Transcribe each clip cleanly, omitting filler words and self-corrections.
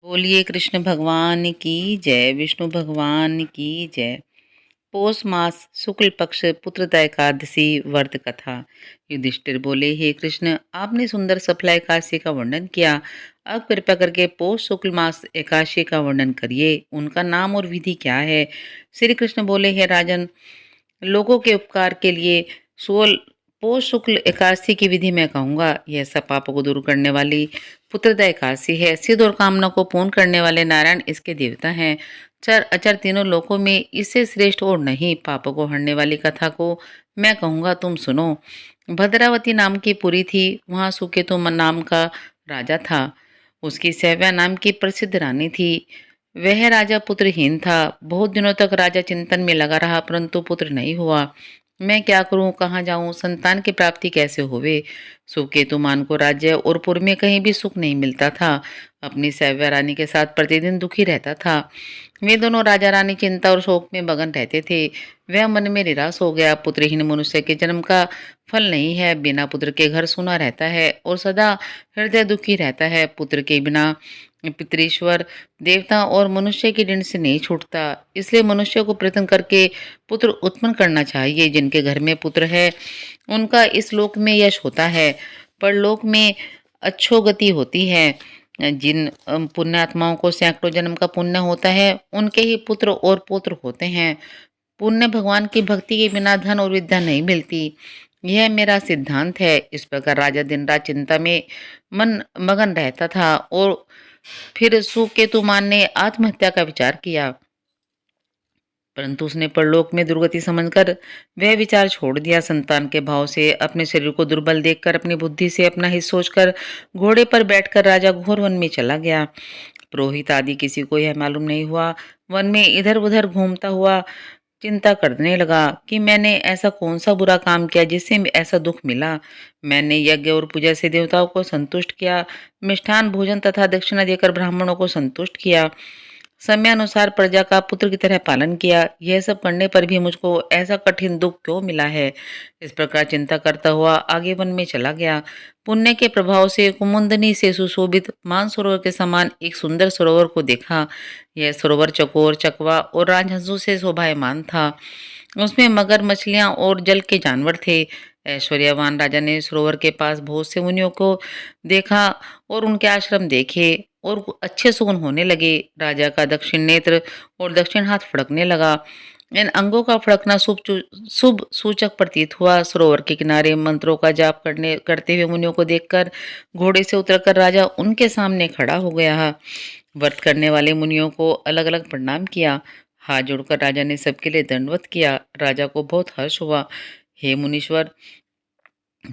बोलिए कृष्ण भगवान की जय, विष्णु भगवान की जय। पौष मास शुक्ल पक्ष पुत्रदा एकादशी व्रत कथा। युधिष्ठिर बोले, हे कृष्ण, आपने सुंदर सफला एकादशी का वर्णन किया। अब कृपया करके पौष शुक्ल मास एकादशी का वर्णन करिए। उनका नाम और विधि क्या है? श्री कृष्ण बोले, हे राजन, लोगों के उपकार के लिए सोल पौष शुक्ल एकादशी की विधि मैं कहूंगा। यह सब पापों को दूर करने वाली पुत्रदा एकादशी है। सिद्ध और कामना को पूर्ण करने वाले नारायण इसके देवता हैं। चर अचर तीनों लोकों में इससे श्रेष्ठ और नहीं। पापों को हरने वाली कथा को मैं कहूंगा, तुम सुनो। भद्रावती नाम की पुरी थी। वहां सुकेतु नाम का राजा था। उसकी सैव्या नाम की प्रसिद्ध रानी थी। वह राजा पुत्रहीन था। बहुत दिनों तक राजा चिंतन में लगा रहा, परंतु पुत्र नहीं हुआ। मैं क्या करूं, कहाँ जाऊं, संतान की प्राप्ति कैसे होवे? सुकेतुमान को राज्य और पुर में कहीं भी सुख नहीं मिलता था। अपनी सैव्या रानी के साथ प्रतिदिन दुखी रहता था। वे दोनों राजा रानी चिंता और शोक में मगन रहते थे। वह मन में निराश हो गया। पुत्रहीन मनुष्य के जन्म का फल नहीं है। बिना पुत्र के घर सूना रहता है और सदा हृदय दुखी रहता है। पुत्र के बिना पितृश्वर देवता और मनुष्य की ऋण से नहीं छूटता। इसलिए मनुष्य को प्रयत्न करके पुत्र उत्पन्न करना चाहिए। जिनके घर में पुत्र है उनका इस लोक में यश होता है, परलोक में अच्छोगति होती है। जिन पुण्यात्माओं को सैकड़ों जन्म का पुण्य होता है, उनके ही पुत्र और पौत्र होते हैं। पुण्य भगवान की भक्ति के बिना धन और विद्या नहीं मिलती। यह मेरा सिद्धांत है। इस प्रकार राजा दिन रात चिंता में मन मगन रहता था और फिर सुकेतुमान ने आत्महत्या का विचार किया, परंतु उसने परलोक में दुर्गति समझकर वह विचार छोड़ दिया। संतान के भाव से अपने शरीर को दुर्बल देखकर, अपनी बुद्धि से अपना हित सोचकर घोड़े पर बैठकर राजा घोर वन में चला गया। पुरोहित आदि किसी को यह मालूम नहीं हुआ। वन में इधर उधर घूमता हुआ चिंता करने लगा कि मैंने ऐसा कौन सा बुरा काम किया जिससे ऐसा दुख मिला। मैंने यज्ञ और पूजा से देवताओं को संतुष्ट किया, मिष्ठान भोजन तथा दक्षिणा देकर ब्राह्मणों को संतुष्ट किया, समय अनुसार प्रजा का पुत्र की तरह पालन किया। यह सब करने पर भी मुझको ऐसा कठिन दुख क्यों मिला है? इस प्रकार चिंता करता हुआ आगे वन में चला गया। पुण्य के प्रभाव से कुमुंदनी से सुशोभित मानसरोवर के समान एक सुंदर सरोवर को देखा। यह सरोवर चकोर, चकवा और राजहंसों से शोभायमान था। उसमें मगर, मछलियां और जल के जानवर थे। ऐश्वर्यवान राजा ने सरोवर के पास बहुत से मुनियों को देखा और उनके आश्रम देखे और अच्छे सुगुन होने लगे। राजा का दक्षिण नेत्र और दक्षिण हाथ फड़कने लगा। इन अंगों का फड़कना शुभ सूचक प्रतीत हुआ। सरोवर के किनारे मंत्रों का जाप करते हुए मुनियों को देखकर घोड़े से उतरकर राजा उनके सामने खड़ा हो गया। व्रत करने वाले मुनियों को अलग अलग प्रणाम किया। हाथ जोड़कर राजा ने सबके लिए दंडवत किया। राजा को बहुत हर्ष हुआ। हे मुनीश्वर,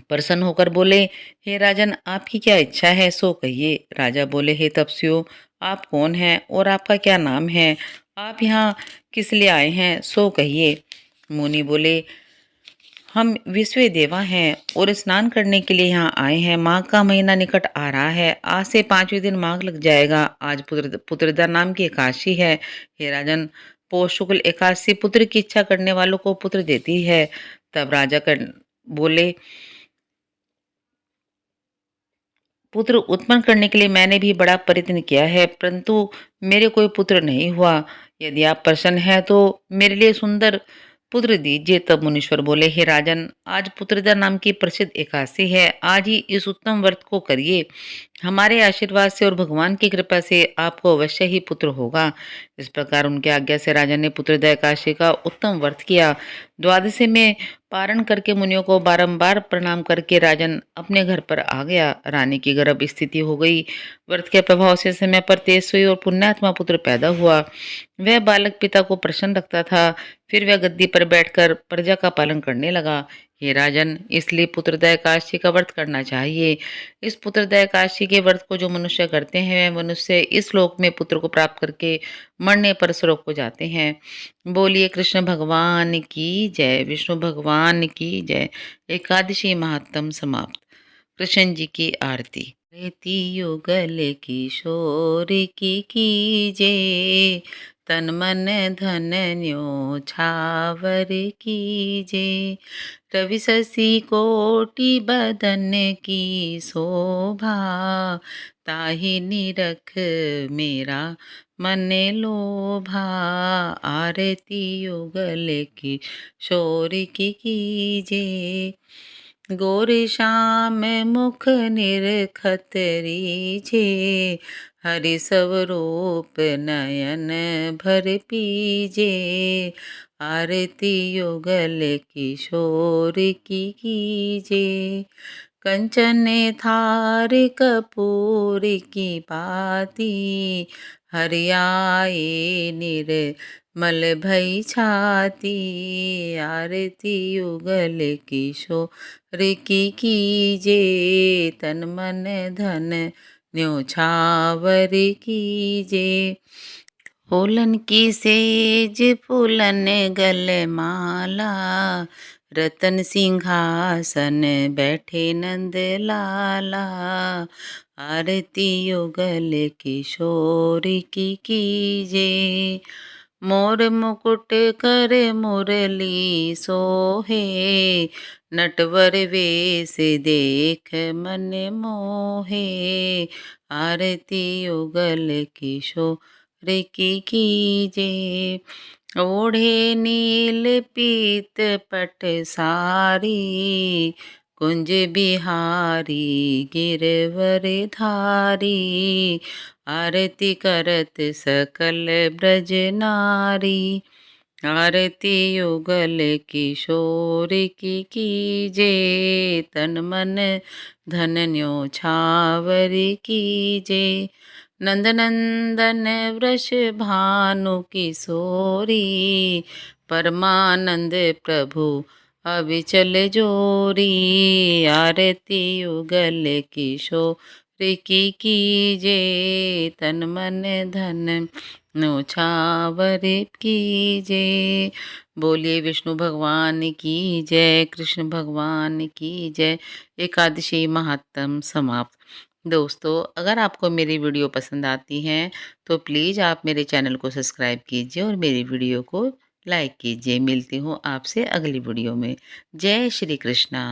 प्रसन्न होकर बोले, हे राजन, आपकी क्या इच्छा है सो कहिए। राजा बोले, हे तपस्वियों, आप कौन हैं और आपका क्या नाम है? आप यहाँ किस लिए आए हैं सो कहिए। मुनि बोले, हम विश्व देवा हैं और स्नान करने के लिए यहाँ आए हैं। माघ का महीना निकट आ रहा है। आज से 5वें दिन माघ लग जाएगा। आज पुत्रदा नाम की एकादशी है। हे राजन, पौष शुक्ल एकादशी पुत्र की इच्छा करने वालों को पुत्र देती है। तब राजा कर बोले, पुत्र उत्पन्न करने के लिए मैंने भी बड़ा प्रयत्न किया है, परंतु मेरे कोई पुत्र नहीं हुआ। यदि आप प्रसन्न हैं तो मेरे लिए सुंदर पुत्र दीजिए। तब मुनीश्वर बोले, हे राजन, आज पुत्रदा नाम की प्रसिद्ध एकादशी है। आज ही इस उत्तम व्रत को करिए। हमारे आशीर्वाद से और भगवान की कृपा से आपको अवश्य ही पुत्र होगा। इस प्रकार उनके आज्ञा से राजा ने पुत्रदा एकादशी का उत्तम व्रत किया। द्वादशी में पारण करके मुनियों को बारंबार प्रणाम करके राजन अपने घर पर आ गया। रानी की गर्भ स्थिति हो गई। व्रत के प्रभाव से समय पर तेजस्वी और पुण्यात्मा पुत्र पैदा हुआ। वह बालक पिता को प्रसन्न रखता था। फिर वह गद्दी पर बैठकर प्रजा का पालन करने लगा। हे राजन, इसलिए पुत्रदा एकादशी का व्रत करना चाहिए। इस पुत्रदा एकादशी के व्रत को जो मनुष्य करते हैं, वह मनुष्य इस लोक में पुत्र को प्राप्त करके मरने पर स्वर्ग को जाते हैं। बोलिए कृष्ण भगवान की जय, विष्णु भगवान की जय। एकादशी महात्म समाप्त। कृष्ण जी की आरती। रेती युगल किशोर की कीजे, तन मन धन न्योछावर कीजे। रवि शशि कोटि बदन की शोभा, ताहि निरख मेरा मन लोभा। आरती युगल की शोर की कीजे। गोर श्याम मुख निरखत रीझे, हरि सब रूप नयन भर पीजे। आरती युगल किशोर की कीजे। कंचन थार कपूर की पाती, हरियाए निर्मल भई छाती। आरती युगल किशोर की कीजे। तन मन धन न्योछावर कीजे। फूलन की सेज फूलन गल माला, रतन सिंहासन बैठे नंद लाला। आरती युगल किशोर की कीजे। मोर मुकुट कर मुरली सोहे, नटवर वेश देख मन मोहे। आरती युगल किशोर की कीजे। ओढ़े नील पीत पट सारी, कुंज बिहारी गिरवर धारी। आरती करत सकल ब्रज नारी। आरती युगल किशोर की कीजे। तन मन धन न्योछावर कीजे। नंदनंदन वृष भानु किशोरी, परमानंद प्रभु अविचल जोरी। आरती युगल किशोर की कीजे। तन मन धन न्योछावर कीजे। बोलिए विष्णु भगवान की जय, कृष्ण भगवान की जय। एकादशी महात्म समाप्त। दोस्तों, अगर आपको मेरी वीडियो पसंद आती है तो प्लीज़ आप मेरे चैनल को सब्सक्राइब कीजिए और मेरी वीडियो को लाइक कीजिए। मिलती हूँ आपसे अगली वीडियो में। जय श्री कृष्णा।